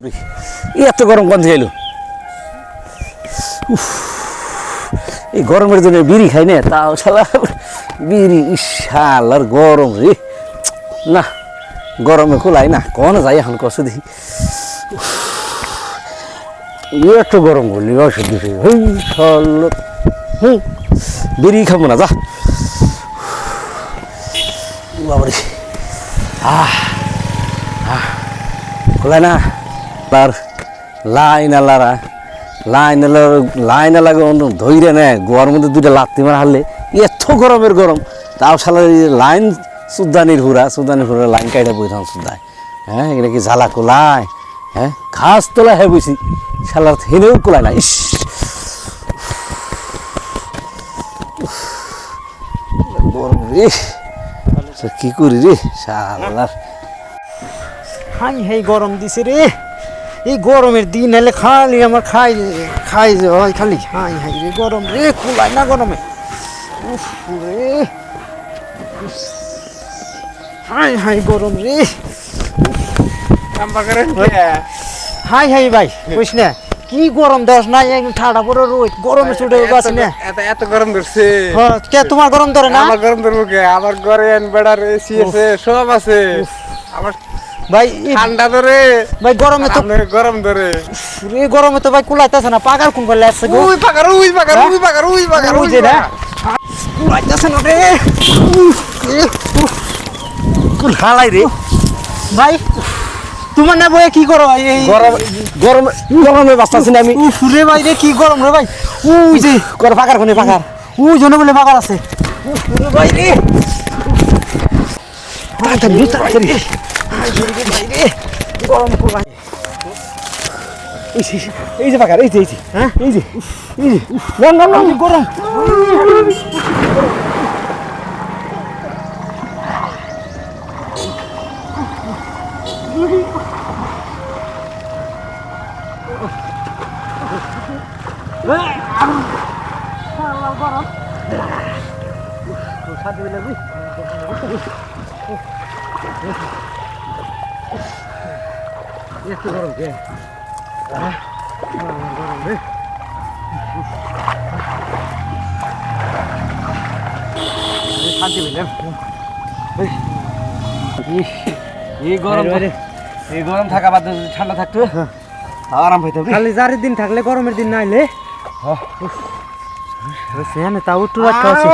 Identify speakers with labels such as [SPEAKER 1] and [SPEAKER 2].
[SPEAKER 1] এত গরম কোন থেকে এলো? এই গরমের জন্য বিড়ি খাই না, তাও শালা বিড়ি শালার গরম রে। না গরমে কুলাই না, কোন যাই এখন কষ্ট দেখি। এত গরম করলি অসুখ বিড়ি খাবো না, যা বাবারে। কুলাই না তার লাইন আলারা লাইন লাগে ধৈরে নেয় গোয়ার মধ্যে দুইটা লাত্তি মারা হারলে এত গরমের গরম, তাও শালা লাইন সুদানির হুরা লাইন কাইটা বই থাম সুদায়। হ্যাঁ এটা কি জ্বালা কোলায়? হ্যাঁ ঘাস তোলা হ্যাঁ বুঝি শালার হেনেও কোলায় না। ইস গরম রে, কি করি রে শালার।
[SPEAKER 2] হাই হাই গরম দিছে রে, এই গরমের দিন এলে খালি আমার খাই হয় খালি। হাই হাই রে গরম রে, কুলাই না গরমে। উফ রে, হাই হাই গরম রে। হাই হাই ভাই বুঝ না কি গরম দেশ নাই, একদম ঠান্ডা পরে রোদ গরমে ছুটে বাসি না।
[SPEAKER 3] এত গরম ধরছে
[SPEAKER 2] কে তোমার গরম ধরে না?
[SPEAKER 3] আমার গরম ধরবো কে? আমার ঘরে বেড়ার এসি আছে, সব আছে। আমার
[SPEAKER 2] ভাই
[SPEAKER 3] ঠান্ডা ধরে,
[SPEAKER 2] ভাই গরমে তো
[SPEAKER 3] গরম ধরে
[SPEAKER 2] রে, গরমে তো ভাই কুলাইতেছে না। পাকার কোন করলে আসছে গো?
[SPEAKER 3] উই পাকার
[SPEAKER 2] ওই যে না কুলাইতেছে না রে।
[SPEAKER 1] হালাই রে
[SPEAKER 2] ভাই তোমার না বয়ে কি করো ভাই? এই
[SPEAKER 1] গরমে বাঁচতেছি না আমি।
[SPEAKER 2] রে ভাই রে, কি গরম রে ভাই। ওই যে
[SPEAKER 1] করে পাকার কোনে পাকার
[SPEAKER 2] ওই জন্য বলে পাকার আছে ভাই রে।
[SPEAKER 1] তাড়াতাড়ি
[SPEAKER 2] ভাই রে গরম কুলাই।
[SPEAKER 1] এই যে পাকার, এই যে
[SPEAKER 2] হ্যাঁ
[SPEAKER 1] এই যে
[SPEAKER 2] গরম।
[SPEAKER 1] গরম কে শান্তি পেলাম। এই গরম থাকা বাদ যদি ঠান্ডা থাকতো আরাম পাইতাম।
[SPEAKER 2] খালি জারির দিন থাকলে গরমের দিন নাইলে সেখানে তাও একটু রাখতে আছে।